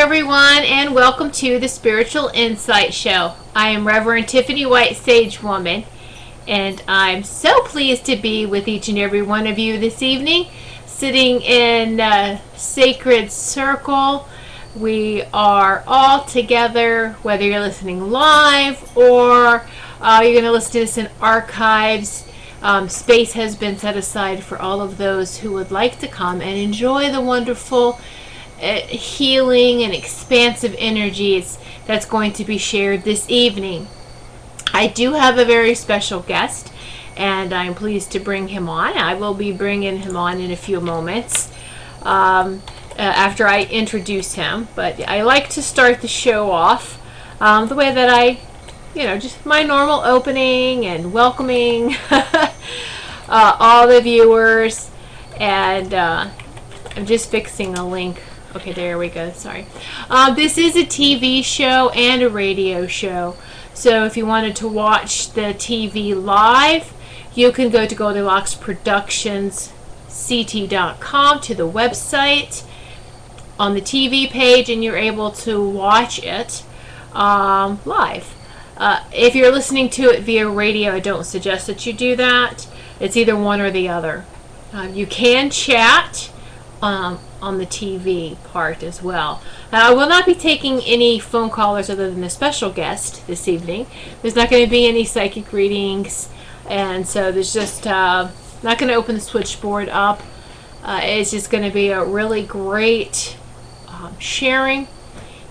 everyone, and welcome to the Spiritual Insight Show. I am Reverend Tiffany White, Sage Woman, and I'm so pleased to be with each and every one of you this evening, sitting in a sacred circle. We are all together, whether you're listening live or you're going to listen to this in archives. Space has been set aside for all of those who would like to come and enjoy the wonderful healing and expansive energies that's going to be shared this evening. I do have a very special guest, and I'm pleased to bring him on. I will be bringing him on in a few moments after I introduce him, but I like to start the show off the way that I, just my normal opening and welcoming all the viewers, and I'm just fixing a link. Okay, there we go. Sorry. This is a TV show and a radio show. So if you wanted to watch the TV live, you can go to GoldilocksProductionsCT.com to the website on the TV page, and you're able to watch it live. If you're listening to it via radio, I don't suggest that you do that. It's either one or the other. You can chat on the TV part as well. I will not be taking any phone callers other than the special guest this evening. There's not going to be any psychic readings, and so there's just not going to open the switchboard up. It's just going to be a really great sharing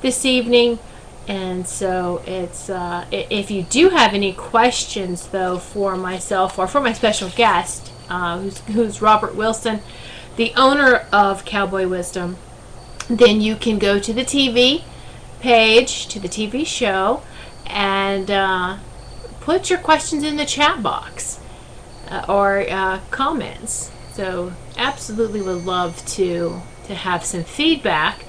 this evening. And so it's if you do have any questions though for myself or for my special guest, who's Robert Wilson, the owner of Cowboy Wisdom, then you can go to the TV page, to the TV show, and put your questions in the chat box or comments. So absolutely would love to have some feedback.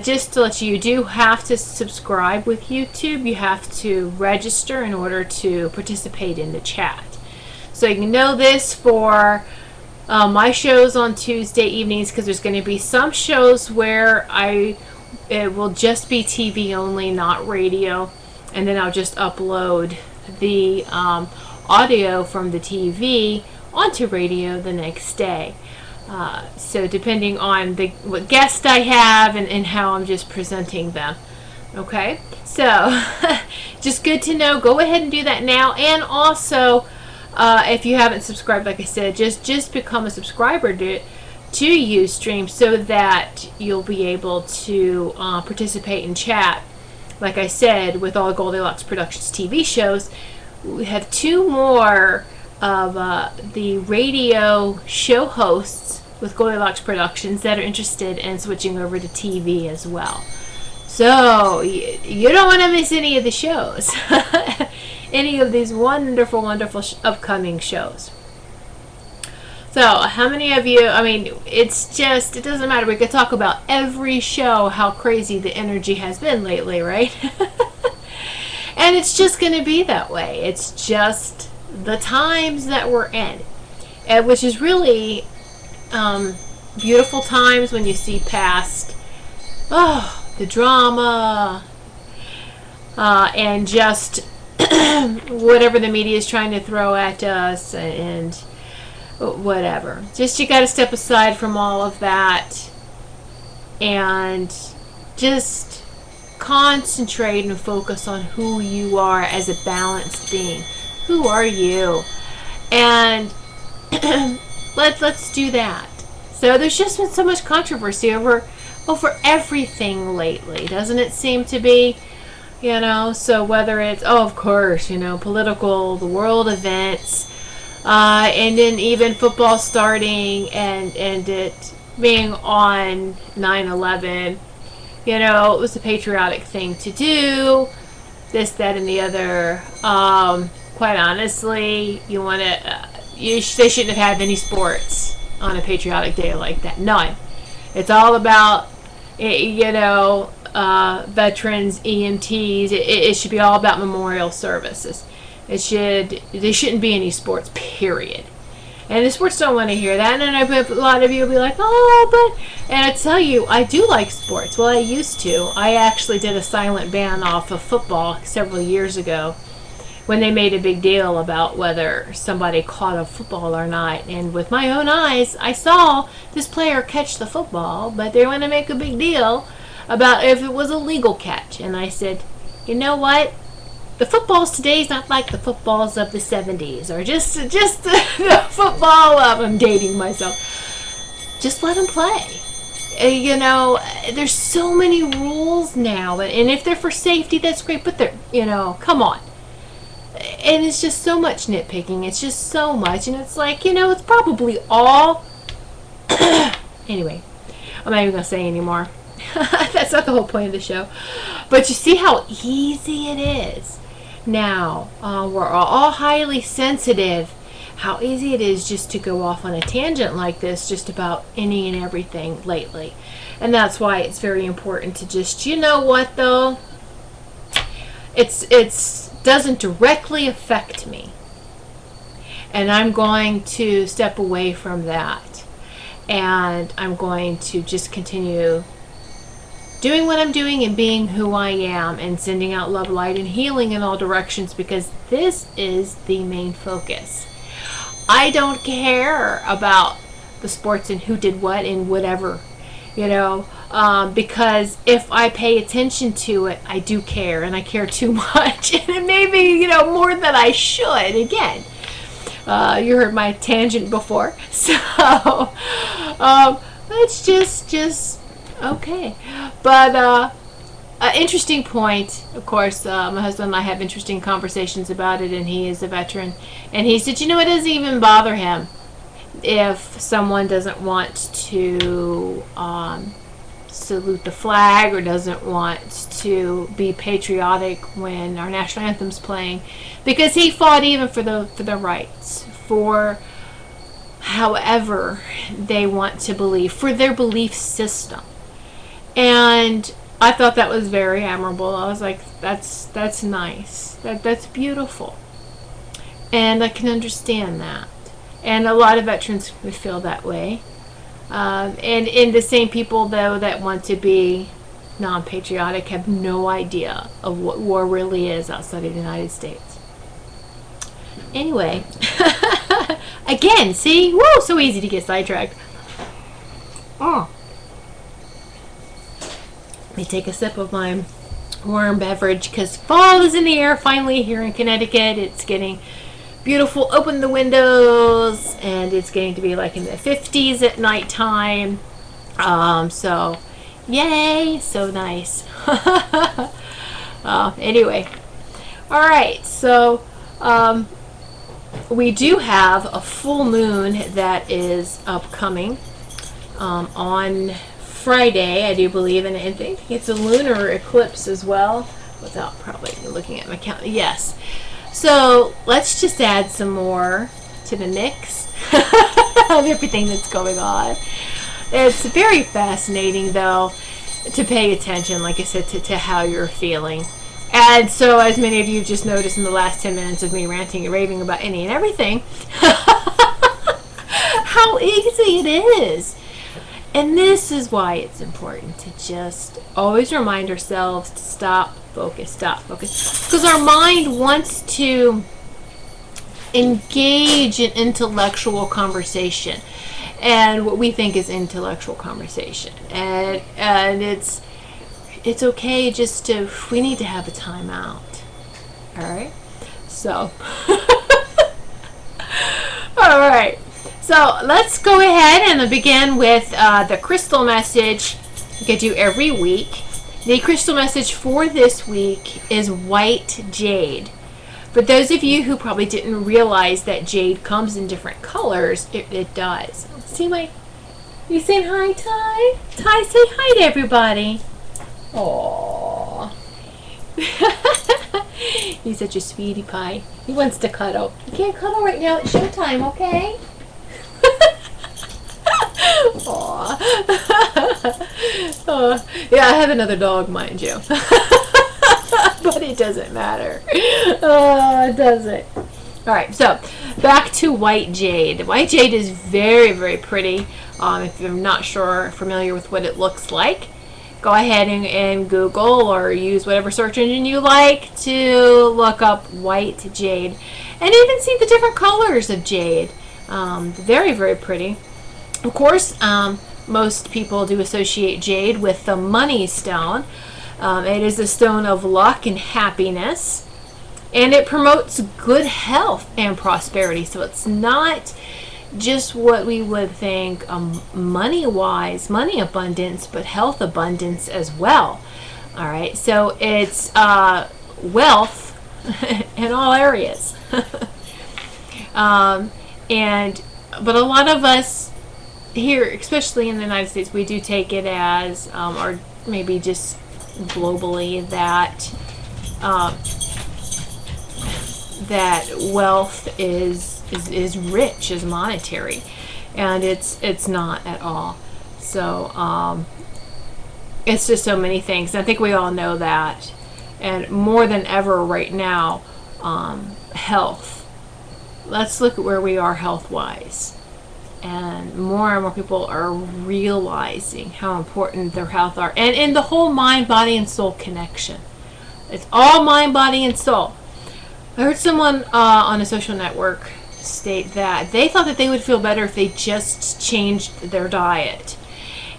Just to let you do have to subscribe with YouTube. You have to register in order to participate in the chat. So you can know this for my shows on Tuesday evenings, because there's going to be some shows where it will just be TV only, not radio, and then I'll just upload the audio from the TV onto radio the next day. So depending on what guest I have and how I'm just presenting them. Okay, so just good to know. Go ahead and do that now, and also if you haven't subscribed, like I said, just become a subscriber to Ustream so that you'll be able to participate in chat. Like I said, with all Goldilocks Productions TV shows, we have 2 more of the radio show hosts with Goldilocks Productions that are interested in switching over to TV as well. So you don't want to miss any of the shows. Any of these wonderful upcoming shows. So how many of you, it doesn't matter. We could talk about every show, how crazy the energy has been lately, right? And it's just going to be that way. It's just the times that we're in, which is really beautiful times when you see past the drama and just whatever the media is trying to throw at us and whatever. Just you got to step aside from all of that and just concentrate and focus on who you are as a balanced being. Who are you? And let's do that. So there's just been so much controversy over everything lately, doesn't it seem to be? So whether it's, of course, political, the world events, and then even football starting and it being on 9/11, it was a patriotic thing to do, this, that, and the other. Quite honestly, they shouldn't have had any sports on a patriotic day like that. None. It's all about, veterans, EMTs. It should be all about memorial services. There shouldn't be any sports, period. And the sports don't want to hear that. And I bet a lot of you will be like, oh, but... And I tell you, I do like sports. Well, I used to. I actually did a silent ban off of football several years ago when they made a big deal about whether somebody caught a football or not. And with my own eyes, I saw this player catch the football, but they want to make a big deal about if it was a legal catch. And I said, you know what? The footballs today is not like the footballs of the 70s, or just the football of, I'm dating myself. Just let them play. You know, there's so many rules now, and if they're for safety, that's great, but they're, you know, come on. And it's just so much nitpicking. It's just so much, and it's like, you know, it's probably all... Anyway, I'm not even going to say anymore. That's not the whole point of the show. But you see how easy it is. Now, we're all highly sensitive. How easy it is just to go off on a tangent like this, just about any and everything lately. And that's why it's very important to just, you know what though? It's doesn't directly affect me. And I'm going to step away from that. And I'm going to just continue doing what I'm doing and being who I am and sending out love, light, and healing in all directions, because this is the main focus. I don't care about the sports and who did what and whatever, you know, because if I pay attention to it, I do care, and I care too much, and maybe, you know, more than I should. Again, you heard my tangent before, so it's just okay. But interesting point, of course. My husband and I have interesting conversations about it, and he is a veteran, and he said, you know, it doesn't even bother him if someone doesn't want to salute the flag or doesn't want to be patriotic when our national anthem's playing, because he fought even for the rights, for however they want to believe, for their belief system. And I thought that was very admirable. I was like, that's nice. That's beautiful. And I can understand that. And a lot of veterans would feel that way. And the same people, though, that want to be non-patriotic have no idea of what war really is outside of the United States. Anyway, again, see? Whoa, so easy to get sidetracked. Oh. Let me take a sip of my warm beverage, because fall is in the air finally here in Connecticut. It's getting beautiful. Open the windows, and it's getting to be like in the 50s at nighttime. So yay, so nice. Anyway, all right, so we do have a full moon that is upcoming on Friday, I do believe, and I think it's a lunar eclipse as well, without probably looking at my calendar. Yes. So let's just add some more to the mix of everything that's going on. It's very fascinating, though, to pay attention, like I said, to how you're feeling. And so, as many of you just noticed in the last 10 minutes of me ranting and raving about any and everything, how easy it is. And this is why it's important to just always remind ourselves to stop, focus. Because our mind wants to engage in intellectual conversation. And what we think is intellectual conversation. And it's okay just to, we need to have a timeout. Alright? So. Alright. So let's go ahead and begin with the crystal message I do every week. The crystal message for this week is white jade. For those of you who probably didn't realize that jade comes in different colors, it does. See you saying hi, Ty? Ty, say hi to everybody. Aww. He's such a sweetie pie. He wants to cuddle. You can't cuddle right now. It's showtime, okay? Aww. Oh, yeah, I have another dog, mind you. But it doesn't matter. It doesn't. Alright, so back to white jade. White jade is very, very pretty. If you're not familiar with what it looks like, go ahead and Google or use whatever search engine you like to look up white jade. And even see the different colors of jade. Very, very pretty. Of course, most people do associate jade with the money stone. It is a stone of luck and happiness. And it promotes good health and prosperity. So it's not just what we would think money-wise, money abundance, but health abundance as well. All right, so it's wealth in all areas. But a lot of us here, especially in the United States, we do take it as, or maybe just globally, that that wealth is rich, is monetary, and it's not at all. So it's just so many things. I think we all know that, and more than ever right now, health. Let's look at where we are health-wise, and more people are realizing how important their health are, and in the whole mind, body, and soul connection. It's all mind, body, and soul. I heard someone on a social network state that they thought that they would feel better if they just changed their diet,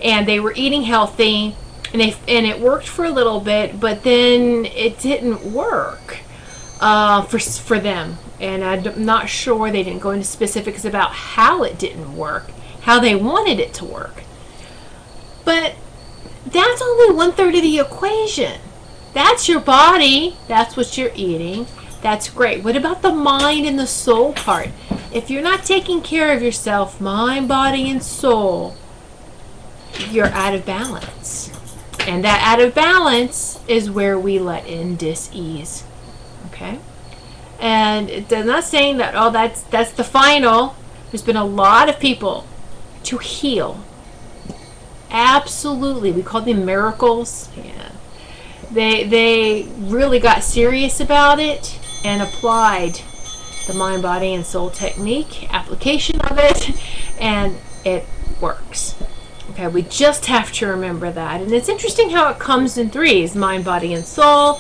and they were eating healthy, and it worked for a little bit, but then it didn't work for them. And I'm not sure, they didn't go into specifics about how it didn't work, how they wanted it to work. But that's only 1/3 of the equation. That's your body. That's what you're eating. That's great. What about the mind and the soul part? If you're not taking care of yourself, mind, body, and soul, you're out of balance. And that out of balance is where we let in dis-ease. Okay? And I'm not saying that, oh, that's the final. There's been a lot of people to heal. Absolutely. We call them miracles. Yeah. They really got serious about it and applied the mind, body, and soul technique, application of it, and it works. Okay, we just have to remember that. And it's interesting how it comes in threes, mind, body, and soul.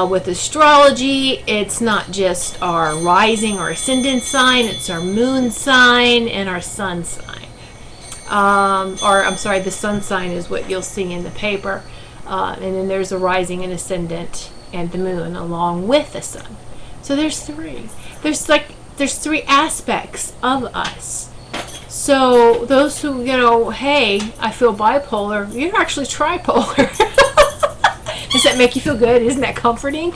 With astrology, it's not just our rising or ascendant sign, it's our moon sign and our sun sign. The sun sign is what you'll see in the paper. And then there's a rising and ascendant and the moon along with the sun. So there's three. There's three aspects of us. So those who, hey, I feel bipolar, you're actually tripolar. Does that make you feel good? Isn't that comforting?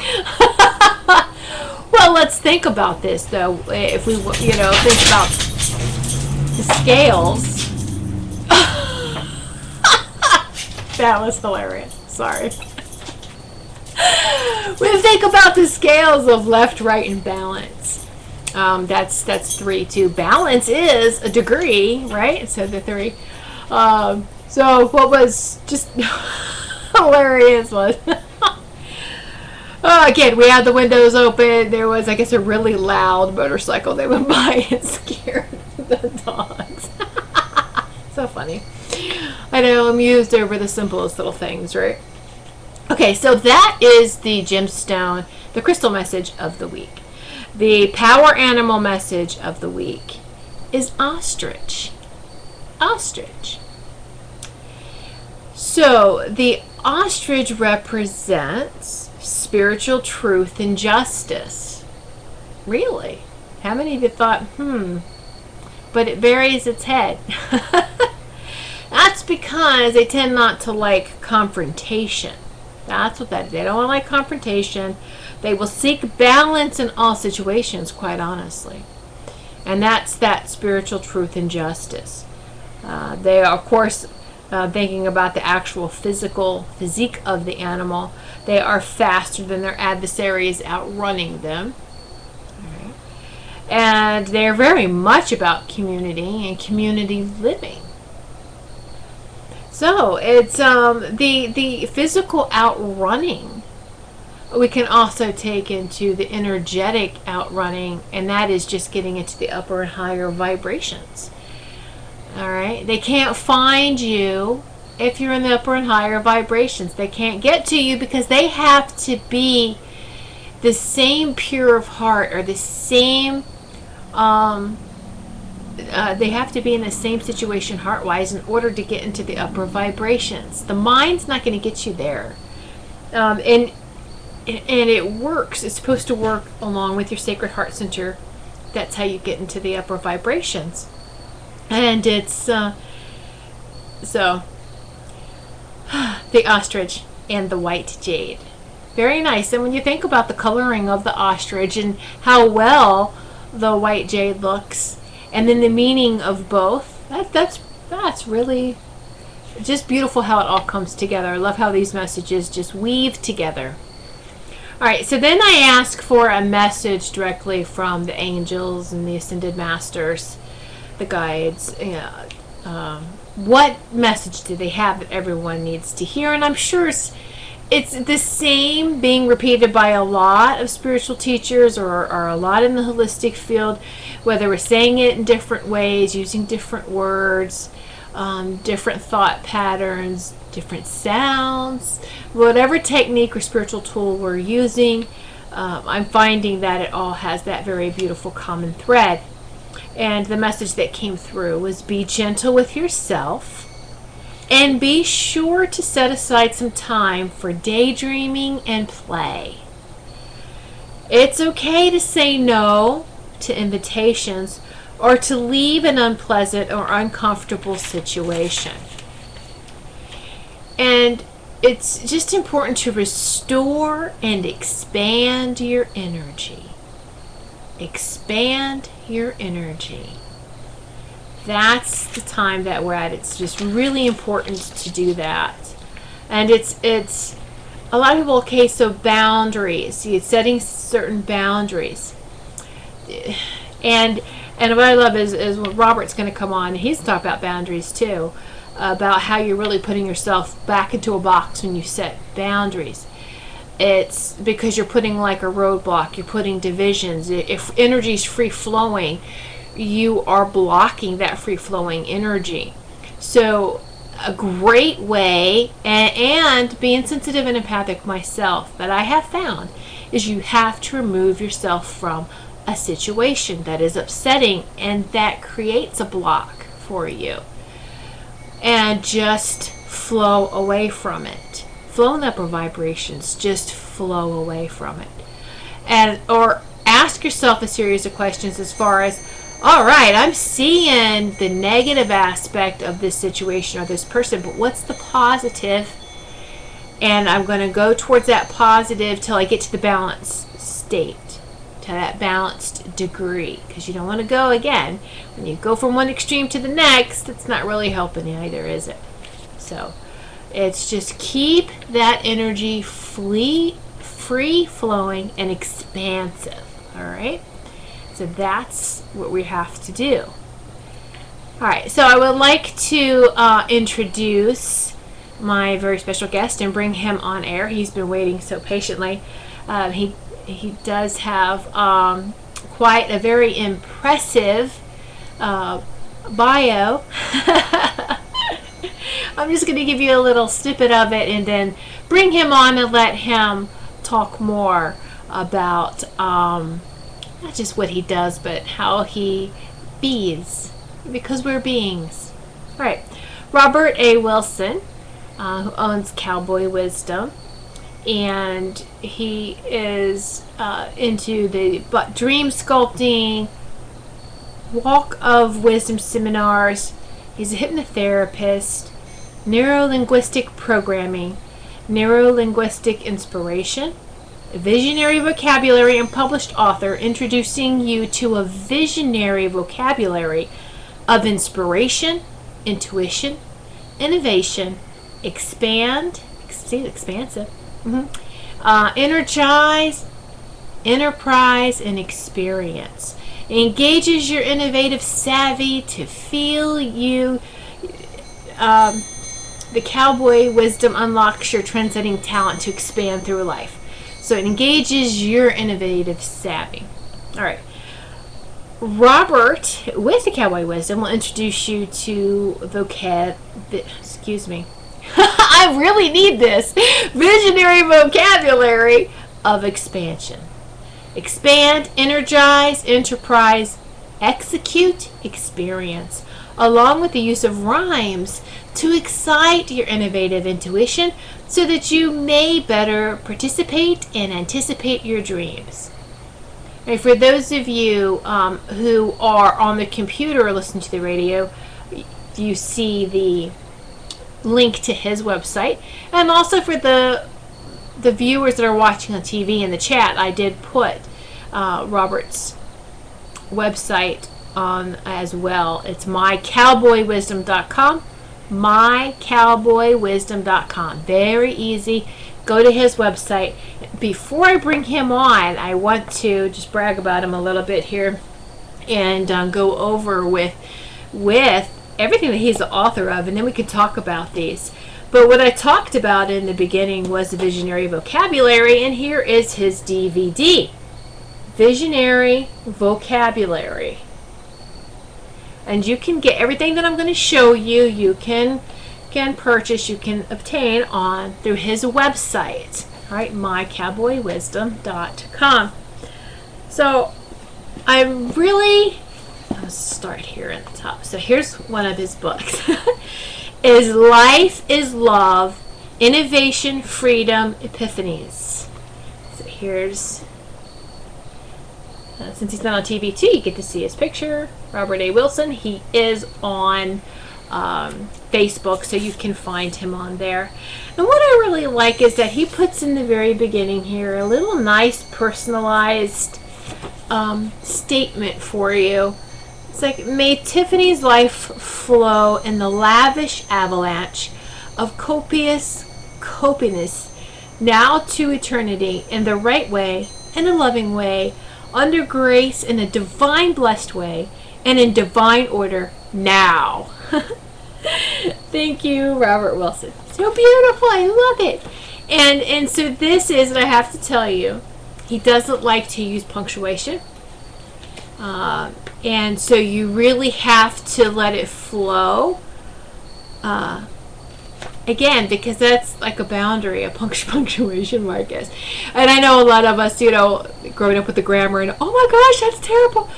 Well, let's think about this, though. If we, think about the scales. That was hilarious. Sorry. We think about the scales of left, right, and balance. That's 3 too. Balance is a degree, right? So the 3. So what was just hilarious was, again, we had the windows open. There was, I guess, a really loud motorcycle that went by and scared the dogs. So funny. I know, amused over the simplest little things, right? Okay, so that is the gemstone, the crystal message of the week. The power animal message of the week is ostrich. Ostrich. So the ostrich represents spiritual truth and justice. Really? How many of you thought, but it buries its head? That's because they tend not to like confrontation. That's what that is. They don't like confrontation. They will seek balance in all situations, quite honestly. And that's that spiritual truth and justice. They are, of course, thinking about the actual physique of the animal. They are faster than their adversaries, outrunning them. All right. And they're very much about community and community living. So it's the physical outrunning we can also take into the energetic outrunning, and that is just getting into the upper and higher vibrations. All right, they can't find you if you're in the upper and higher vibrations. They can't get to you because they have to be the same pure of heart, or the same they have to be in the same situation heart-wise in order to get into the upper vibrations. The mind's not going to get you there. And it works. It's supposed to work along with your sacred heart center. That's how you get into the upper vibrations. And it's so the ostrich and the white jade. Very nice. And when you think about the coloring of the ostrich and how well the white jade looks, and then the meaning of both, that's really just beautiful how it all comes together. I love how these messages just weave together. All right, so then I ask for a message directly from the angels and the ascended masters, the guides. What message do they have that everyone needs to hear? And I'm sure it's the same being repeated by a lot of spiritual teachers, or a lot in the holistic field, whether we're saying it in different ways, using different words, different thought patterns, different sounds, whatever technique or spiritual tool we're using. I'm finding that it all has that very beautiful common thread. And the message that came through was, be gentle with yourself, and be sure to set aside some time for daydreaming and play. It's okay to say no to invitations, or to leave an unpleasant or uncomfortable situation. And it's just important to restore and expand your energy. Expand your energy. That's the time that we're at. It's just really important to do that. And it's a lot of people, okay, so boundaries. See, it's setting certain boundaries. And what I love is when Robert's going to come on, he's talk about boundaries too, about how you're really putting yourself back into a box when you set boundaries. It's because you're putting like a roadblock, you're putting divisions. If energy is free flowing, you are blocking that free flowing energy. So a great way, and being sensitive and empathic myself, that I have found, is you have to remove yourself from a situation that is upsetting and that creates a block for you, and just flow away from it. Flow in the upper vibrations, just flow away from it. And or ask yourself a series of questions as far as, all right, I'm seeing the negative aspect of this situation or this person, but what's the positive? And I'm going to go towards that positive till I get to the balanced state, to that balanced degree, because you don't want to go again. When you go from one extreme to the next, it's not really helping you either, is it? So it's just keep that energy free flowing and expansive. All right, so that's what we have to do. All right, so I would like to introduce my very special guest and bring him on air. He's been waiting so patiently. He does have quite a very impressive bio. I'm just going to give you a little snippet of it and then bring him on and let him talk more about not just what he does, but how he bees, because we're beings. All right, Robert A. Wilson, who owns Cowboy Wisdom, and he is into the dream sculpting, walk of wisdom seminars. He's a hypnotherapist, neuro-linguistic programming, neuro-linguistic inspiration, visionary vocabulary, and published author, introducing you to a visionary vocabulary of inspiration, intuition, innovation, expansive, energize, enterprise, and experience. It engages your innovative savvy to feel you. The Cowboy Wisdom unlocks your trendsetting talent to expand through life. So it engages your innovative savvy. All right. Robert, with the Cowboy Wisdom, will introduce you to excuse me. I really need this. Visionary vocabulary of expansion. Expand, energize, enterprise, execute, experience, along with the use of rhymes to excite your innovative intuition so that you may better participate and anticipate your dreams. And for those of you who are on the computer or listen to the radio, you see the link to his website. And also for the viewers that are watching on TV in the chat, I did put Robert's website on as well. It's mycowboywisdom.com. mycowboywisdom.com. Very easy. Go to his website. Before I bring him on, I want to just brag about him a little bit here and go over with everything that he's the author of, and then we can talk about these. But what I talked about in the beginning was the Visionary Vocabulary, and here is his DVD, Visionary Vocabulary. And you can get everything that I'm going to show you. You can purchase, you can obtain on through his website. All right, mycowboywisdom.com. So let's start here at the top. So here's one of his books. Is Life is Love, Innovation, Freedom, Epiphanies. So here's, since he's not on TV too, you get to see his picture. Robert A. Wilson. He is on Facebook, so you can find him on there. And what I really like is that he puts in the very beginning here a little nice personalized statement for you. It's like, may Tiffany's life flow in the lavish avalanche of copiness now to eternity, in the right way, in a loving way, under grace, in a divine blessed way, and in divine order now. Thank you, Robert Wilson. So beautiful. I love it. And so this is, and I have to tell you, he doesn't like to use punctuation. And so you really have to let it flow. Again, because that's like a boundary, a punctuation mark is. And I know a lot of us, growing up with the grammar, and oh my gosh, that's terrible.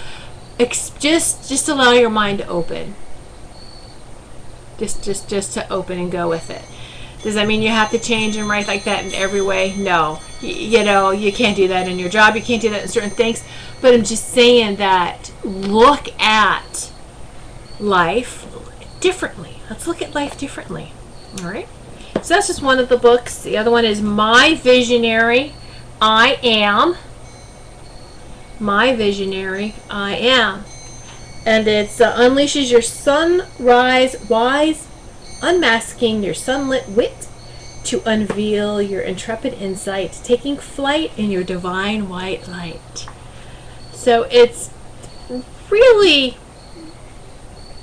Just allow your mind to open. Just to open and go with it. Does that mean you have to change and write like that in every way? No. You can't do that in your job. You can't do that in certain things. But I'm just saying that look at life differently. Let's look at life differently. All right? So that's just one of the books. The other one is My Visionary I Am. My Visionary I Am. And it unleashes your sunrise wise, unmasking your sunlit wit to unveil your intrepid insight, taking flight in your divine white light. So it's really,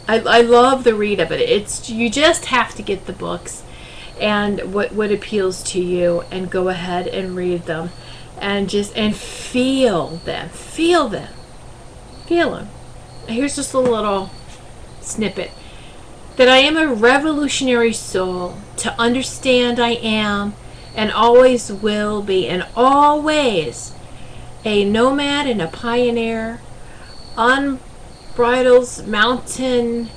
I love the read of it. You just have to get the books and what appeals to you, and go ahead and read them, and feel them. Here's just a little snippet. That I am a revolutionary soul, to understand I am, and always will be, and always a nomad and a pioneer, unbridled mountain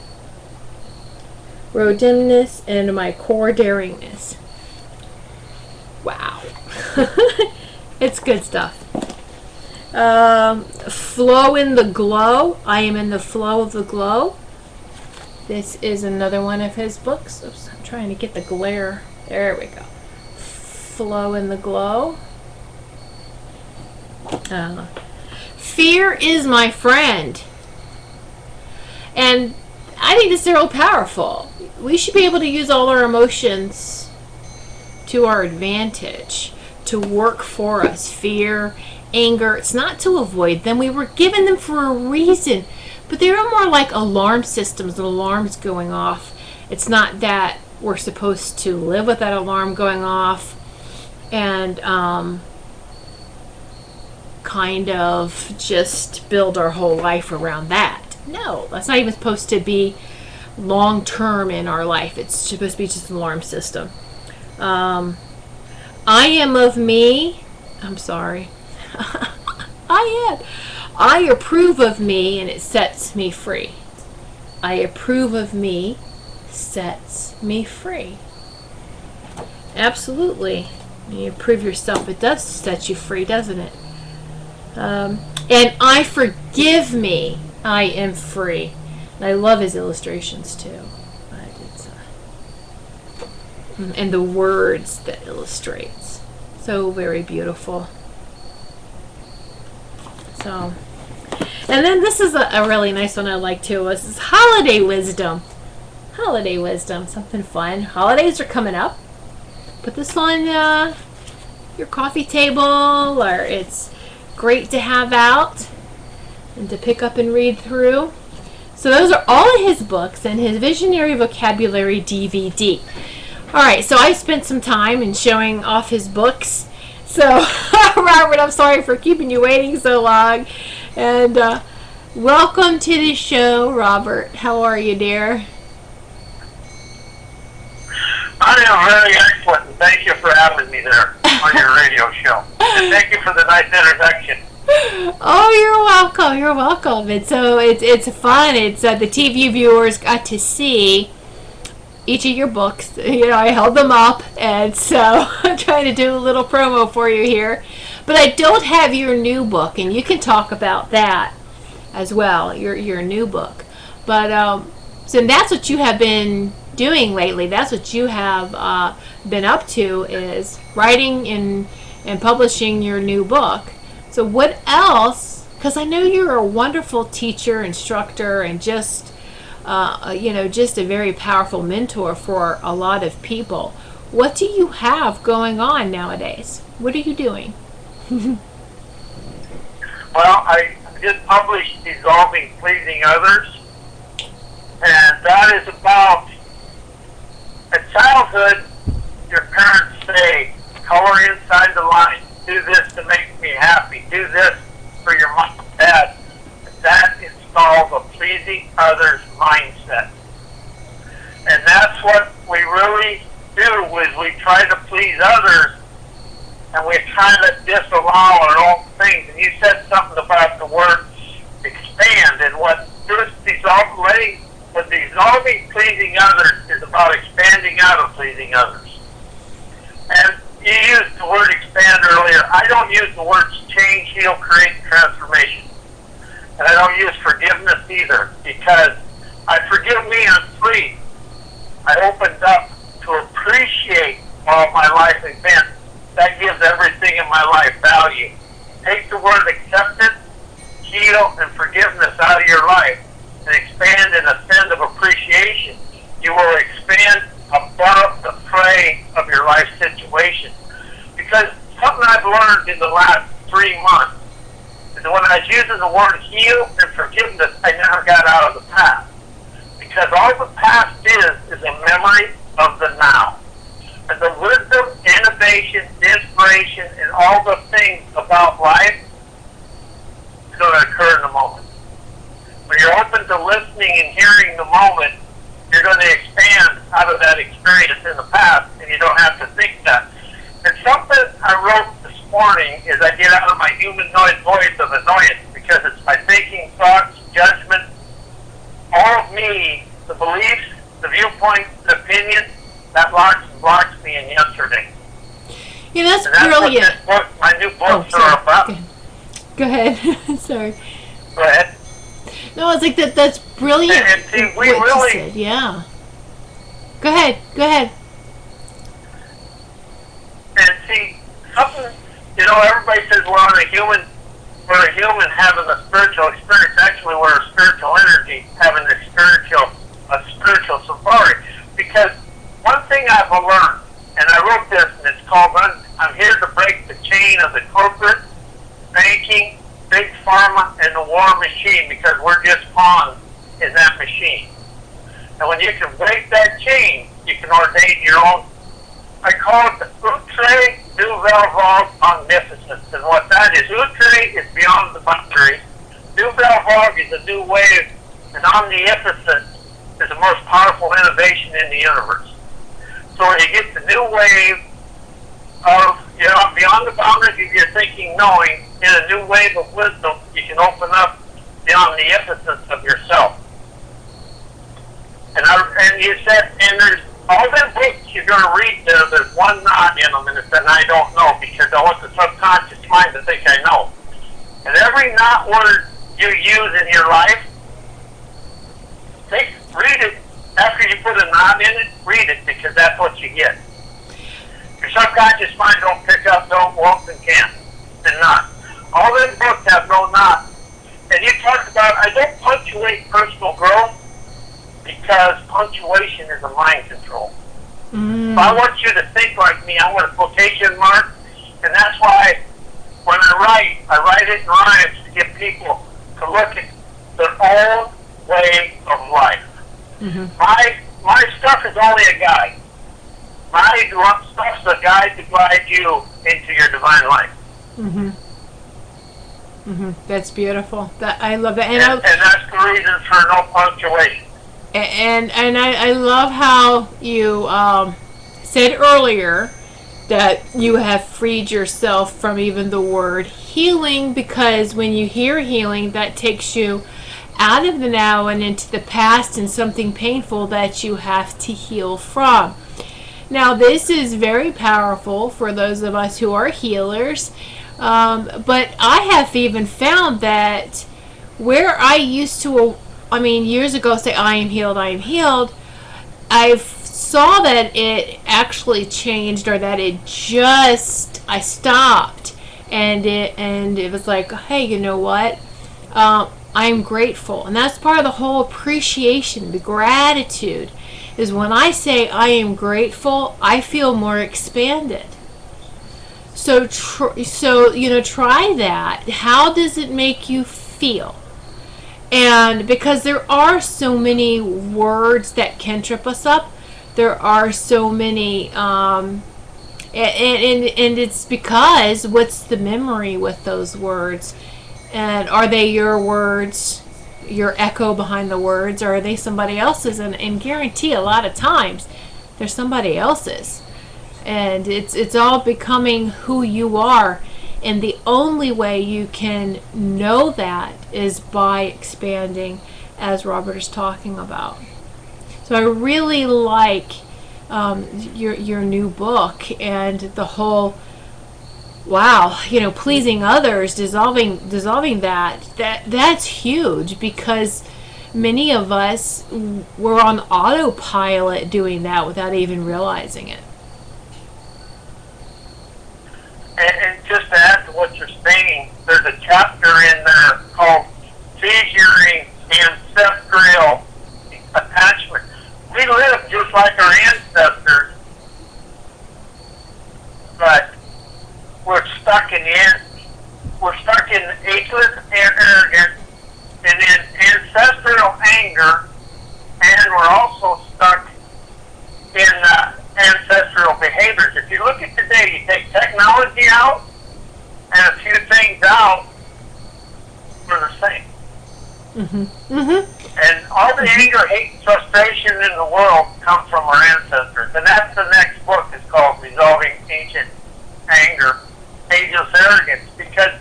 roadiness and my core daringness. Wow. It's good stuff. Flow in the glow. I am in the flow of the glow. This is another one of his books. Oops, I'm trying to get the glare. There we go. Flow in the glow. Fear is my friend. And I think this is real powerful. We should be able to use all our emotions to our advantage, to work for us. Fear, anger, it's not to avoid them. We were given them for a reason. But they are more like alarm systems, and alarms going off. It's not that we're supposed to live with that alarm going off and kind of just build our whole life around that. No, that's not even supposed to be long term in our life. It's supposed to be just an alarm system. I am of me. I'm sorry. I approve of me, and it sets me free. I approve of me, sets me free. Absolutely. When you approve yourself, it does set you free, doesn't it? And I forgive me, I am free. And I love his illustrations too. And the words that illustrates. So very beautiful. So, and then this is a really nice one I like too. This is holiday wisdom. Holiday wisdom, something fun. Holidays are coming up. Put this on your coffee table, or it's great to have out and to pick up and read through. So those are all of his books and his Visionary Vocabulary DVD. All right, so I spent some time in showing off his books. So, Robert, I'm sorry for keeping you waiting so long. And welcome to the show, Robert. How are you, dear? I am very excellent, and thank you for having me there on your radio show. And thank you for the nice introduction. Oh, you're welcome. You're welcome. And so it's fun. It's the TV viewers got to see each of your books. You know, I held them up, and so I'm trying to do a little promo for you here. But I don't have your new book, and you can talk about that as well. Your new book. But so that's what you have been doing lately. That's what you have been up to, is writing and publishing your new book. So what else? Because I know you're a wonderful teacher, instructor, and just just a very powerful mentor for a lot of people. What do you have going on nowadays? What are you doing? Well, I just published Dissolving Pleasing Others, and that is about at childhood, your parents say, color inside the line, do this to make me happy, do this for your mom and dad. That installs a pleasing others mindset. And that's what we really do, is we try to please others, and we try to disallow our own things. And you said something about the word expand, and what dissolving pleasing others is about expanding out of pleasing others. And you used the word expand earlier. I don't use the words change, heal, create, transformation. And I don't use forgiveness either, because I forgive me, I'm free. I opened up to appreciate all my life events. That gives everything in my life value. Take the word acceptance, heal, and forgiveness out of your life, and expand and ascend of appreciation. You will expand above the fray of your life situation. Because something I've learned in the last 3 months is that when I was using the word heal and forgiveness, I never got out of the past. Because all the past is a memory of the now. And the wisdom, innovation, inspiration, and all the things about life is going to occur in the moment. When you're open to listening and hearing the moment, you're going to expand out of that experience in the past, and you don't have to think that. And something I wrote this morning is I get out of my humanoid voice of annoyance, because it's my thinking, thoughts, judgment, all of me, the beliefs, the viewpoints, the opinions, that blocks me in yesterday. Yeah, that's brilliant. What my new books are about. Go ahead. Sorry. Go ahead. No, it's like that's brilliant. And see, we what really, you said. Yeah. Go ahead. And see, something, everybody says we're a human having a spiritual experience. Actually, we're a spiritual energy having a spiritual safari. Because one thing I've learned, and I wrote this, and it's called, I'm here to break the chain of the corporate, banking, big pharma, and the war machine, because we're just pawns in that machine. And when you can break that chain, you can ordain your own. I call it the outre du valvage omniscience. And what that is, outre is believes the new wave and omnipotent is the most powerful innovation in the universe. So when you get the new wave of, beyond the boundaries of your thinking, knowing, in a new wave of wisdom, you can open up the omnipotence of yourself. And you said, and there's all them books you're going to read there's one knot in them, and it says, I don't know, because I want the subconscious mind to think I know. And every knot word you use in your life, read it. After you put a knot in it, read it, because that's what you get. Your subconscious mind don't pick up, don't, won't, and can't, and not. All them books have no knot. And you talked about, I don't punctuate personal growth, because punctuation is a mind control. If I want you to think like me, I want a quotation mark, and that's why when I write it in rhymes to get people to look at their own way of life. My stuff is only a guide. My stuff's a guide to guide you into your divine life. That's beautiful. I love that, and that's the reason for no punctuation. And I love how you said earlier that you have freed yourself from even the word healing, because when you hear healing, that takes you out of the now and into the past and something painful that you have to heal from. Now, this is very powerful for those of us who are healers, but I have even found that where I used to, years ago, say, I am healed, I saw that it actually changed, or that I stopped, and it was like, hey, you know what? I'm grateful. And that's part of the whole appreciation, the gratitude, is when I say I am grateful, I feel more expanded. So try that. How does it make you feel? And because there are so many words that can trip us up, there are so many, and it's because what's the memory with those words? And are they your words, your echo behind the words, or are they somebody else's? And guarantee a lot of times they're somebody else's. And it's all becoming who you are. And the only way you can know that is by expanding, as Robert is talking about. So I really like your new book and the whole, pleasing others, dissolving that's huge, because many of us were on autopilot doing that without even realizing it. And just to add to what you're saying, there's a chapter in there called Figuring Ancestral Attachment. We live just like our ancestors, but we're stuck in ageless arrogance, and in ancestral anger, and we're also stuck in ancestral behaviors. If you look at today, you take technology out and a few things out, we're the same. And all the anger, hate, and frustration in the world come from our ancestors. And that's the next book. It's called Resolving Ancient Anger, Ageless Arrogance, because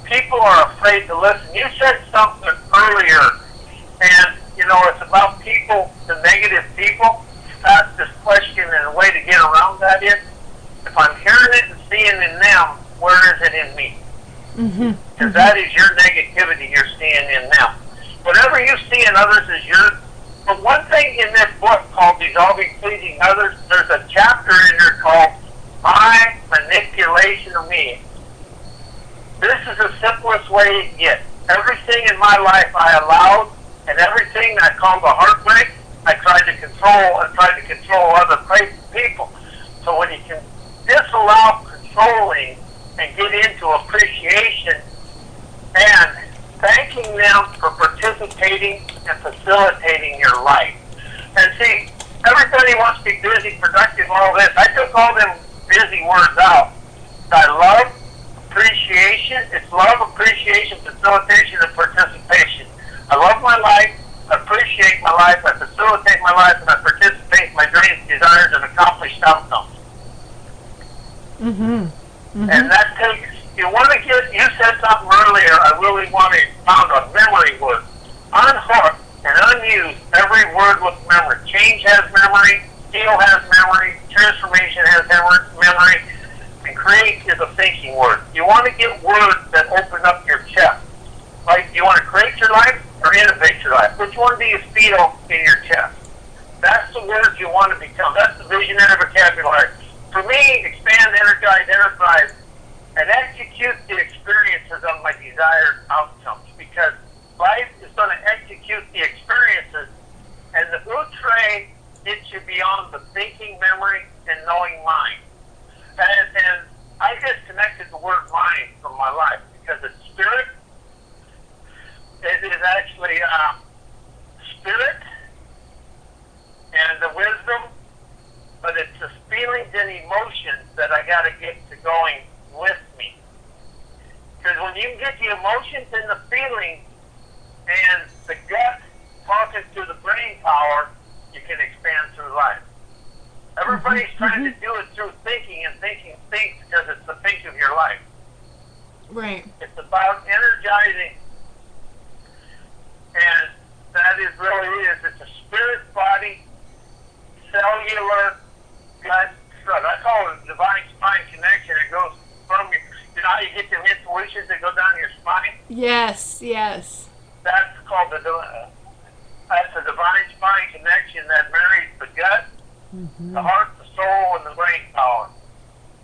people are afraid to listen. You said something earlier, and it's about people, the negative people. Ask this question, and a way to get around that is, if I'm hearing it and seeing it in them, where is it in me? Because that is your negativity you're seeing in them. Whatever you see in others is yours. But one thing in this book called Dissolving Pleasing Others, there's a chapter in there called My Manipulation of Me. This is the simplest way to get. Everything in my life I allowed, and everything I called a heartbreak, I tried to control other people. So when you can disallow controlling and get into appreciation and thanking them for participating and facilitating your life. And see, everybody wants to be busy, productive, all this. I took all them busy words out. I love appreciation. It's love, appreciation, facilitation, and participation. I love my life, I appreciate my life, I facilitate my life, and I participate in my dreams, desires, and accomplished outcomes. Mm-hmm. Mm-hmm. And that takes, you want to get, you said something earlier, I really want to pound on memory word. Unhook and unuse every word with memory. Change has memory, heal has memory, transformation has memory, and create is a thinking word. You want to get words that open up your chest. Like, you want to create your life or innovate your life? Which one do you feel in your chest? That's the words you want to become. That's the visionary vocabulary. For me, expand, energize, enterprise, and execute the experiences of my desired outcomes. Because life is going to execute the experiences, and the outre gets you beyond the thinking, memory, and knowing mind. And I disconnected the word mind from my life because it's spirit. It is actually spirit and the wisdom, but it's the feelings and emotions that I got to get to going with me. Because when you get the emotions and the feelings and the gut talking to the brain power, you can expand through life. Everybody's trying to do it through thinking, and thinking thinks because it's the think of your life. Right. It's about energizing, and that is really is. It's a spirit, body, cellular, gut, strut. I call it divine spine connection. It goes from your, you know how you get them intuitions that go down your spine? Yes, yes. That's called that's the divine spine connection that marries the gut, the heart, the soul, and the brain power.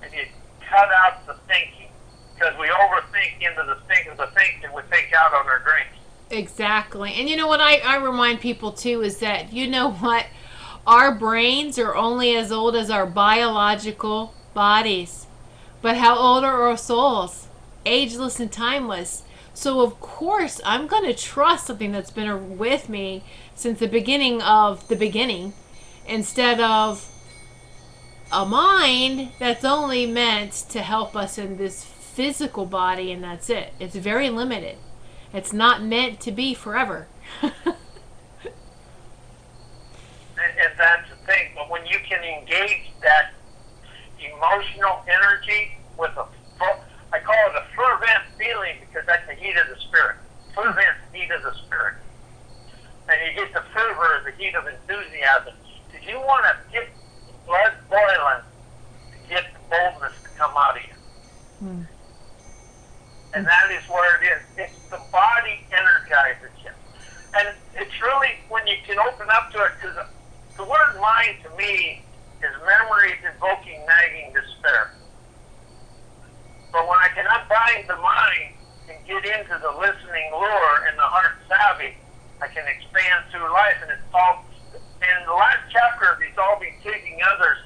And you cut out the thinking, because we overthink into the think of the think, and we think out on our dreams. Exactly. And you know what I remind people too is that, you know what? Our brains are only as old as our biological bodies. But how old are our souls? Ageless and timeless. So of course I'm going to trust something that's been with me since the beginning of the beginning, instead of a mind that's only meant to help us in this physical body, and that's it. It's very limited. It's not meant to be forever. And that's the thing. But when you can engage that emotional energy with I call it a fervent feeling, because that's the heat of the spirit. Fervent heat of the spirit. And you get the fervor, the heat of enthusiasm. Because you want to get blood boiling to get the boldness to come out of you. Mm. And that is where it is. It's the body energizes you. And it's really when you can open up to it, because the word mind to me is memories invoking nagging despair. But when I can unbind the mind and get into the listening lure and the heart savvy, I can expand through life. And it's all, in the last chapter of Dissolving Taking Others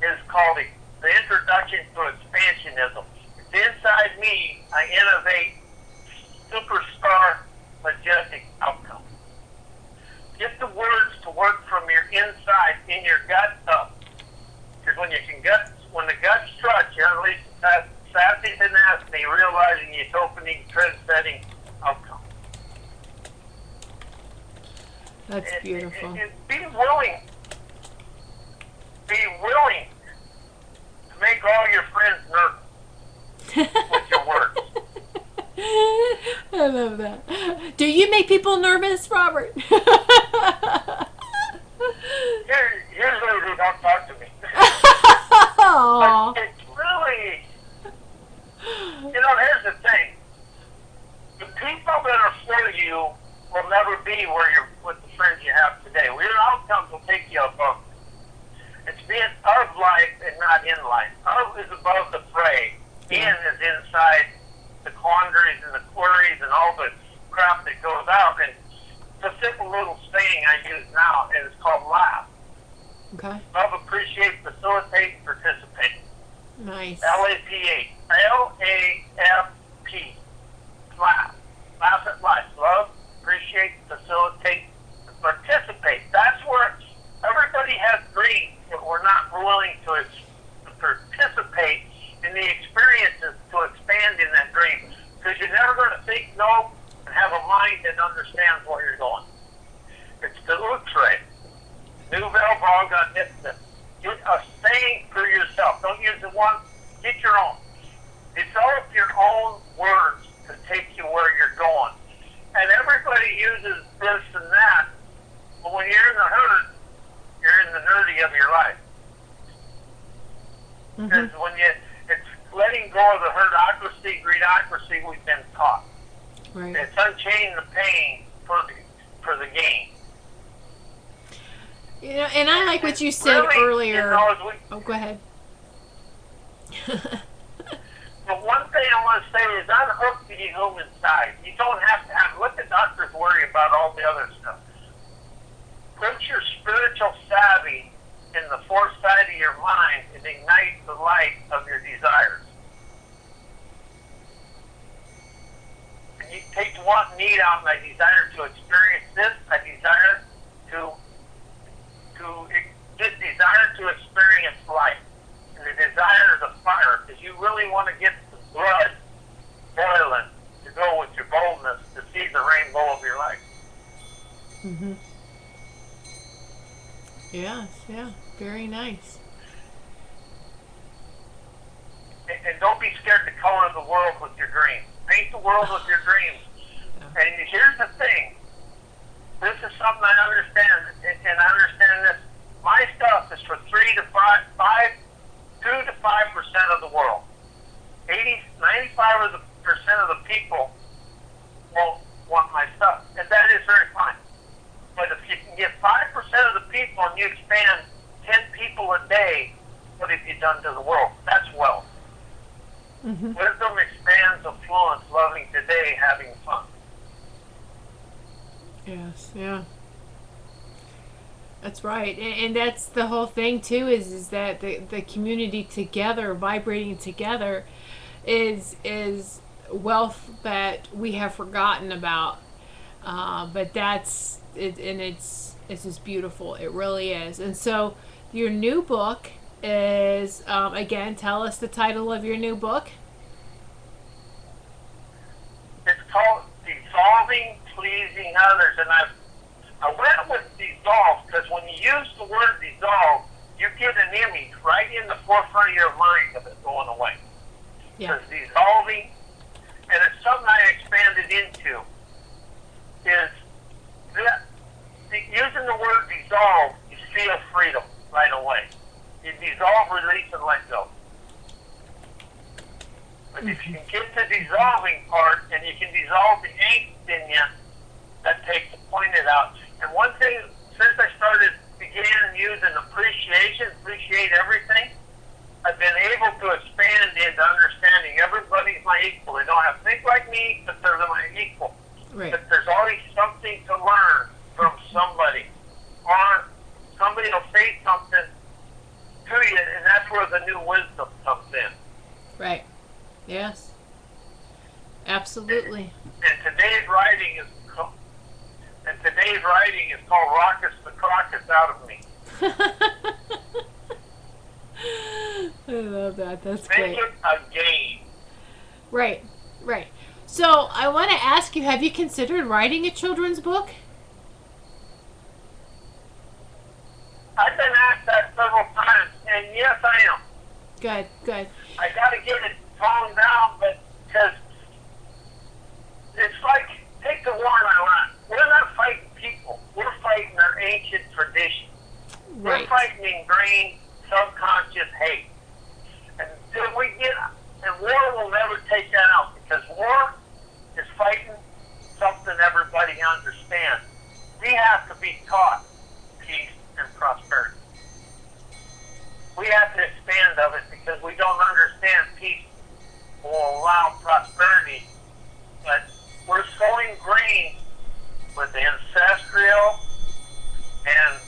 is called the Introduction to Expansionism. It's inside me, I innovate superstar majestic outcomes. Get the words to work from your inside, in your gut up. Because when the gut struts, you unleash sassy tenacity, realizing it's opening, trend-setting outcome. That's beautiful. Be willing to make all your friends nervous with your words. I love that. Do you make people nervous, Robert? Usually they don't talk to me. Aww. But it's really, here's the thing. The people that are for you will never be where you're with the friends you have today. Your outcomes will take you above. It's being of life and not in life. Of is above the fray. In is inside the quandaries and the queries and all the crap that goes out. And it's a simple little saying I use now, and it's called laugh. Okay. Love, appreciate, facilitate, participate. Nice. L-A-P-H. L-A-F-P. Laugh. Laugh at life. Love, appreciate, facilitate, participate. That's where everybody has dreams, but we're not willing to participate in the experiences to expand in that dream. Because you're never going to think no and have a mind that understands where you're going. It's the outre. Nouvelle vague omniscience. Get a saying for yourself. Don't use the one. Get your own. Develop your own words to take you where you're going. And everybody uses this and that, but when you're in the herd, you're in the nerdy of your life. Because when it's letting go of the herdocracy, greedocracy we've been taught. Right. It's unchaining the pain for the gain. You know, and I like what you said really, earlier. You know, Oh, go ahead. But one thing I want to say is unhook the human side. You don't have to have, let the doctors worry about all the other stuff. Put your spiritual savvy in the foresight of your mind and ignite the light of your desires. And you take the want and need out, my desire to experience this, I desire just desire to experience life. And the desire is a fire, because you really want to get the blood boiling to go with your boldness to see the rainbow of your life. Mm-hmm. Yes, yeah, very nice. And don't be scared to color the world with your dreams. Paint the world with your dreams. Yeah. And here's the thing. This is something I understand, and I understand this. My stuff is for 2 to 5% of the world. 95% of the people won't want my stuff, and that is very fine. But if you can get 5% of the people and you expand 10 people a day, what have you done to the world? That's wealth. Mm-hmm. Wisdom expands affluence, loving today, having fun. Yes, yeah. That's right. And that's the whole thing too, is that the community together, vibrating together, is wealth that we have forgotten about. But that's it, and it's just beautiful. It really is. And so your new book is, again, tell us the title of your new book. It's called Dissolving Pleasing Others, and I went with dissolve because when you use the word dissolve, you get an image right in the forefront of your mind of it going away. Yeah. Because dissolving, and it's something I expanded into, is that using the word dissolve, you feel freedom right away. You dissolve, release, and let go. But if you can get the dissolving part, and you can dissolve the angst in you, that takes the pointed out. And one thing, since I began using appreciate everything, I've been able to expand into understanding everybody's my equal. They don't have to think like me, but they're my equal. Right. But there's always something to learn from somebody. Or somebody will say something to you, and that's where the new wisdom comes in. Right. Yes. Absolutely. And today's writing is called Raucous the Crocus Out of Me. I love that. That's Make great. it a game. Right. Right. So I want to ask you, have you considered writing a children's book? I've been asked that several times, and yes, I am. Good. Good. I got to get it toned down, but because it's like, take the war in Iran. We're not fighting people. We're fighting their ancient traditions. Right. We're fighting ingrained subconscious hate. And until we and war will never take that out, because war is fighting something everybody understands. We have to be taught peace and prosperity. We have to expand of it because we don't understand peace will allow prosperity. But we're so ingrained with the ancestral and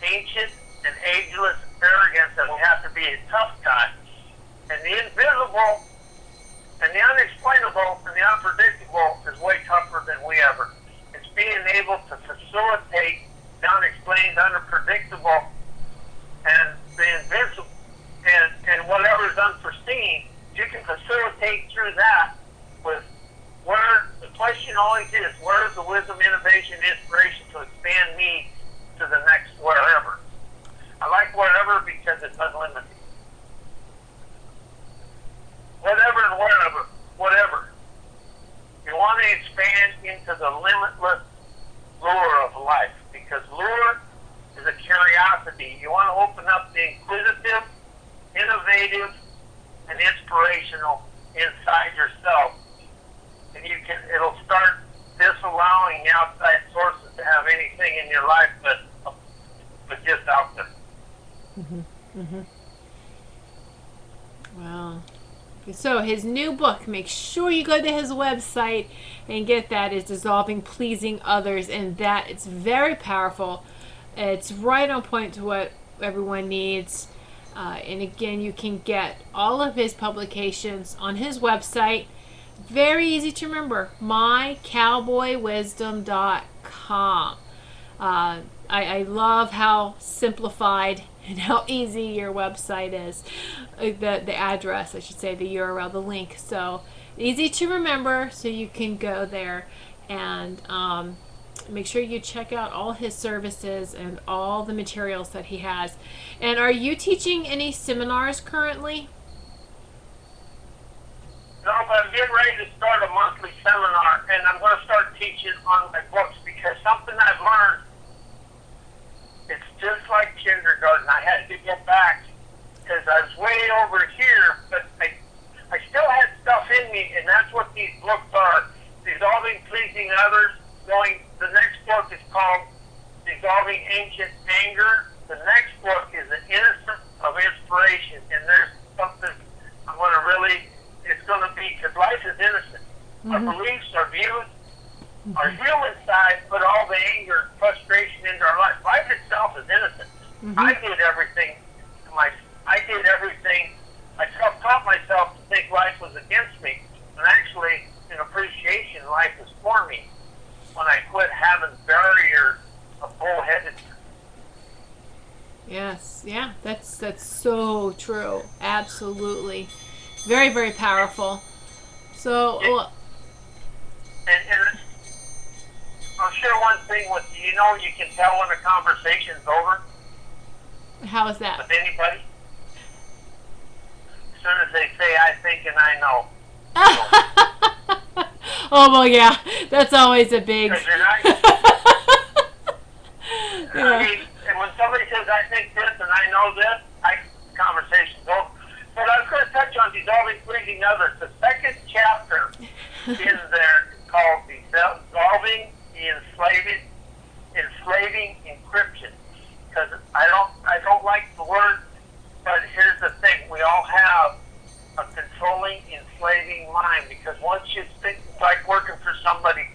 ancient and ageless arrogance that we have to be a tough guy. And the invisible and the unexplainable and the unpredictable is way tougher than we ever. It's being able to facilitate the unexplained, unpredictable, and the invisible, and whatever is unforeseen. You can facilitate through that with where the question always is, where is the wisdom, innovation, inspiration to expand me to the next wherever? I like wherever because it's unlimited. Whatever and wherever, whatever. You want to expand into the limitless lure of life, because lure is a curiosity. You want to open up the inquisitive, innovative, and inspirational inside yourself. And it'll start disallowing outside sources to have anything in your life but just out there. Wow. So his new book, make sure you go to his website and get that, is Dissolving Pleasing Others, and that it's very powerful. It's right on point to what everyone needs. And again, you can get all of his publications on his website. Very easy to remember, mycowboywisdom.com. I love how simplified and how easy your website is. The address, I should say, the URL, the link. So easy to remember, so you can go there and make sure you check out all his services and all the materials that he has. And are you teaching any seminars currently? No, but I'm getting ready to start a monthly seminar, and I'm going to start teaching on my books, because something I've learned, it's just like kindergarten. I had to get back because I was way over here, but I still had stuff in me, and that's what these books are. Dissolving Pleasing Others. The next book is called Dissolving Ancient Anger. The next book is The Innocence of Inspiration, and there's something I'm going to really, it's going to be, because life is innocent. Our beliefs, our views, our human side put all the anger and frustration into our life. Life itself is innocent. I did everything. I self-taught myself to think life was against me, and actually, in appreciation, life is for me. When I quit having barriers of bullheadedness. Yes, yeah, that's so true. Absolutely, very, very powerful. So, and I'll share one thing with you. You know, you can tell when a conversation's over. How is that? With anybody. As soon as they say, I think and I know. Oh, well, yeah. That's always a big... I mean, and when somebody says, I think this and I know this, conversation's over. But I was going to touch on Dissolving Pleasing Others. The second chapter in there is called Dissolving the Enslaving Encryption. Because I don't like the word, but here's the thing. We all have a controlling, enslaving mind, because once you think, it's like working for somebody,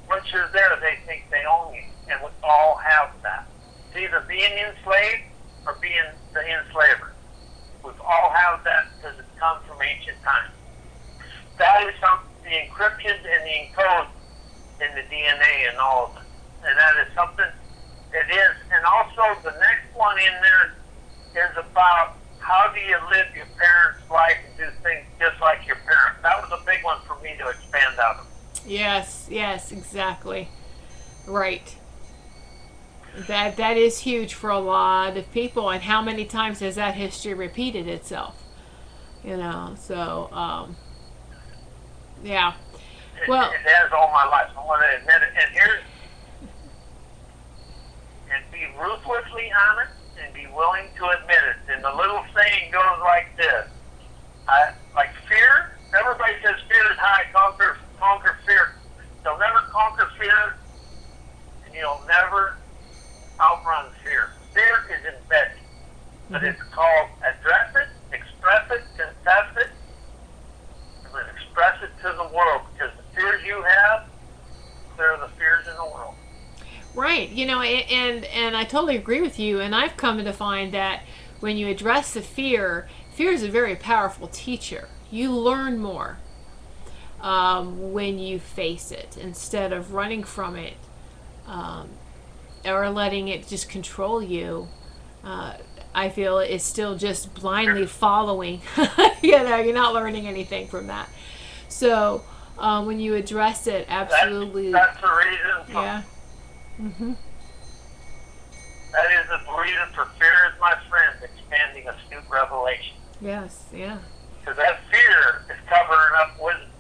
once you're there, they think they own you, and we all have that. It's either being enslaved or being the enslaver. We've all have that because it comes from ancient times. That is the encryptions and the encodes in the DNA and all of it. And that is something it is. And also the next one in there is about how do you live your parents' life and do things just like your parents. That was a big one for me to expand out of. Yes, exactly. Right. That is huge for a lot of people. And how many times has that history repeated itself? You know, so, yeah. Well, it has all my life. I want to admit it. And be ruthlessly honest and be willing to admit it. And the little saying goes like this. Like fear, everybody says fear is high, conquer fear. You'll never conquer fear, and you'll never outrun fear. Fear is embedded, but it's called address it, express it, confess it, and then express it to the world, because the fears you have, they're the fears in the world. Right, you know, and I totally agree with you, and I've come to find that when you address the fear is a very powerful teacher. You learn more when you face it instead of running from it or letting it just control you. I feel it's still just blindly following. You know, you're not learning anything from that. So when you address it. Absolutely. That's the reason. Yeah. Mm-hmm. That is the reason for fear is my friend, expanding astute revelation. Yes. Yeah. Because that fear is covering up wisdom.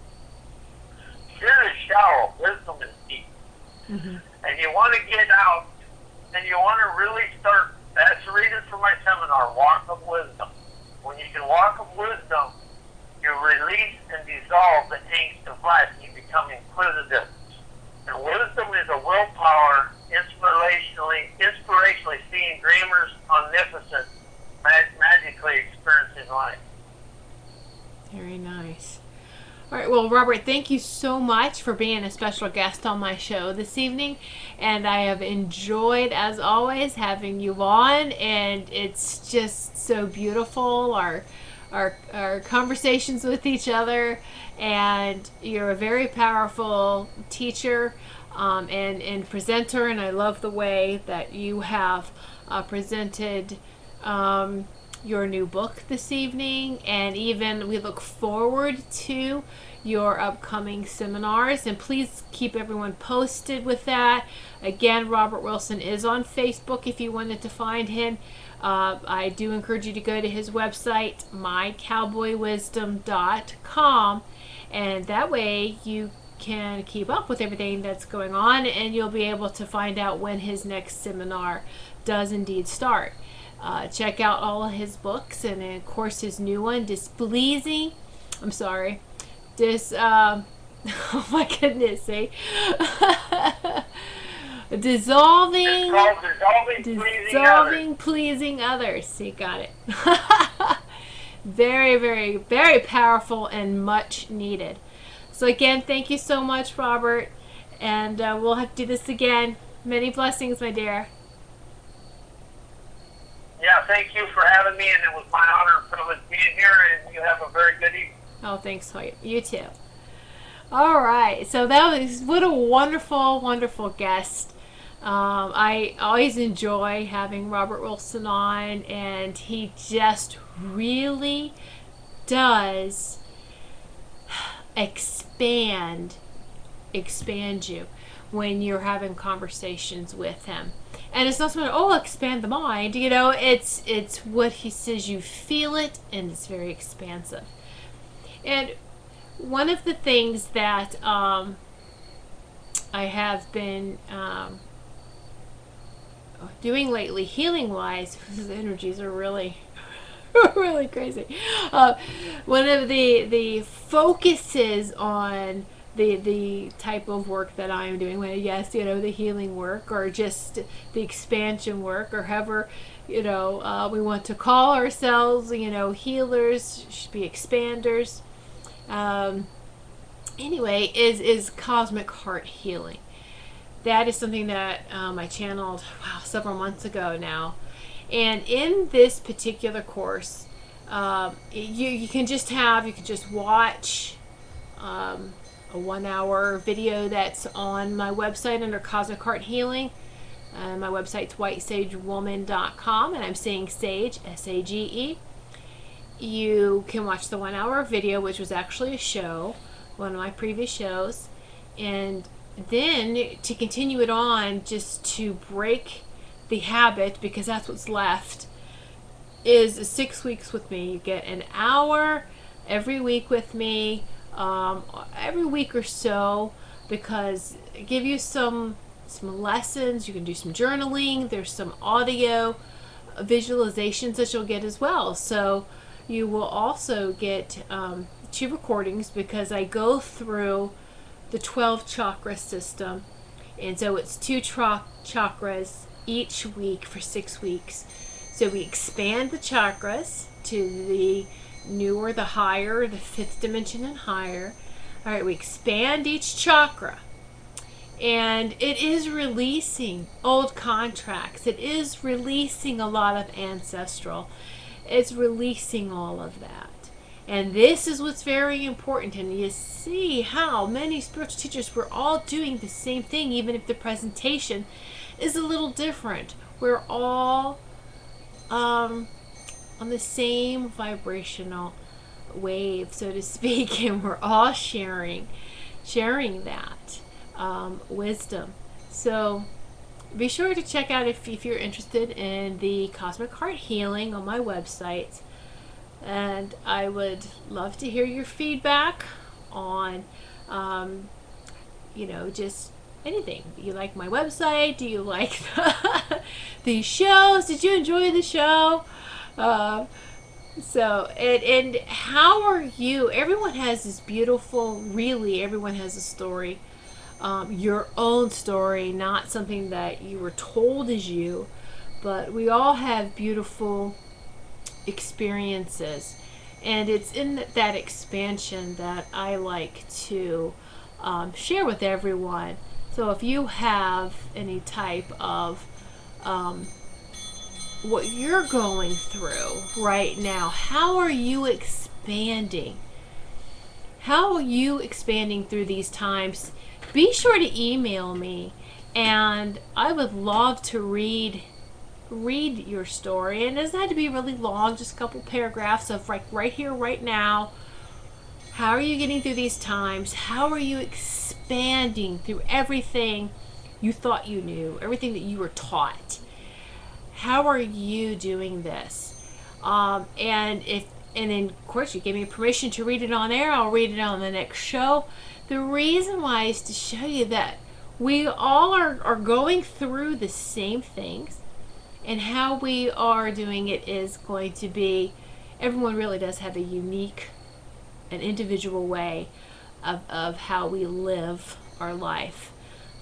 Fear is shallow, wisdom is deep. Mm-hmm. And you want to get out, and you want to really start. That's the reason for my seminar, Walk of Wisdom. When you can walk of wisdom, you release and dissolve the angst of life, and you become inquisitive. And wisdom is a willpower, inspirationally seeing dreamers omnipotent, magically experiencing life. Very nice. All right, well, Robert, thank you so much for being a special guest on my show this evening. And I have enjoyed, as always, having you on. And it's just so beautiful, our conversations with each other. And you're a very powerful teacher and presenter. And I love the way that you have presented your new book this evening, and even we look forward to your upcoming seminars, and please keep everyone posted with that. Again, Robert Wilson is on Facebook if you wanted to find him. I do encourage you to go to his website, mycowboywisdom.com, and that way you can keep up with everything that's going on, and you'll be able to find out when his next seminar does indeed start. Check out all of his books, and of course his new one, Displeasing. I'm sorry. Oh my goodness, see? Dissolving, pleasing others. See, got it. Very, very, very powerful and much needed. So again, thank you so much, Robert, and we'll have to do this again. Many blessings, my dear. Yeah, thank you for having me, and it was my honor and privilege being here, and you have a very good evening. Oh, thanks, Hoyt. You too. All right, so that was, what a wonderful, wonderful guest. I always enjoy having Robert Wilson on, and he just really does expand you when you're having conversations with him. And it's not something, expand the mind. It's what he says, you feel it, and it's very expansive. And one of the things that I have been doing lately, healing-wise, his energies are really, really crazy. One of the focuses on the type of work that I am doing, the healing work, or just the expansion work, or however, we want to call ourselves, healers, should be expanders. Anyway, is cosmic heart healing. That is something that I channeled several months ago now. And in this particular course, you can just watch a 1-hour video that's on my website under Cosmic Heart Healing. My website's whitesagewoman.com, and I'm saying Sage, S-A-G-E. You can watch the 1-hour video, which was actually a show, one of my previous shows, and then to continue it on, just to break the habit, because that's what's left, is 6 weeks with me. You get an hour every week with me, every week or so, because I give you some lessons. You can do some journaling. There's some audio visualizations that you'll get as well. So you will also get 2 recordings, because I go through the 12 chakra system, and so it's 2 chakras each week for 6 weeks. So we expand the chakras to the newer, the higher, the 5th dimension and higher. All right, we expand each chakra, and it is releasing old contracts. It is releasing a lot of ancestral. It's releasing all of that. And this is what's very important. And you see how many spiritual teachers, we're all doing the same thing, even if the presentation is a little different. We're all on the same vibrational wave, so to speak, and we're all sharing sharing that wisdom. So be sure to check out if you're interested in the cosmic heart healing on my website. And I would love to hear your feedback on, just anything. Do you like my website? Do you like the shows? Did you enjoy the show? And how are you? Everyone has this beautiful, really, everyone has a story. Your own story, not something that you were told is you, but we all have beautiful experiences. And it's in that expansion that I like to share with everyone. So if you have any type of what you're going through right now, how are you expanding? How are you expanding through these times? Be sure to email me, and I would love to read your story. And it doesn't have to be really long, just a couple paragraphs of like right here, right now. How are you getting through these times? How are you expanding through everything you thought you knew, everything that you were taught? How are you doing this? And then of course you gave me permission to read it on air. I'll read it on the next show. The reason why is to show you that we all are going through the same things, and how we are doing it is going to be, everyone really does have a unique, an individual way of how we live our life.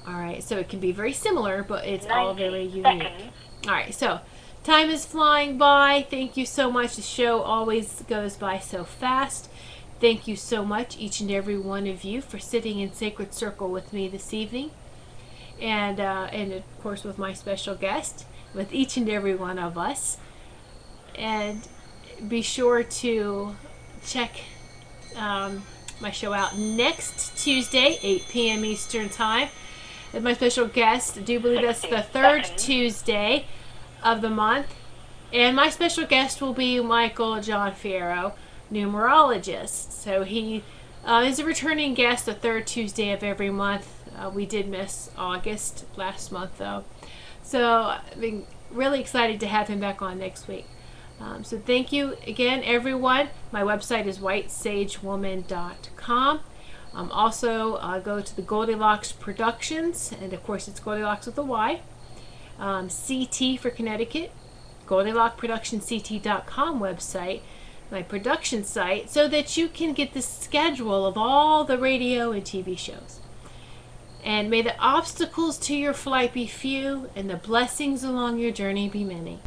All right, so it can be very similar, but it's all very unique. Seconds. All right, so time is flying by. Thank you so much. The show always goes by so fast. Thank you so much, each and every one of you, for sitting in Sacred Circle with me this evening. And of course with my special guest, with each and every one of us. And be sure to check my show out next Tuesday, 8 p.m. Eastern Time. With my special guest, I do believe that's the third Tuesday of the month. And my special guest will be Michael John Fierro, numerologist. So he is a returning guest the third Tuesday of every month. We did miss August last month, though. So I've been really excited to have him back on next week. So thank you again, everyone. My website is whitesagewoman.com. Also, go to the Goldilocks Productions, and of course it's Goldilocks with a Y. CT for Connecticut, GoldillocksProductionCT.com website, my production site, so that you can get the schedule of all the radio and TV shows. And may the obstacles to your flight be few, and the blessings along your journey be many.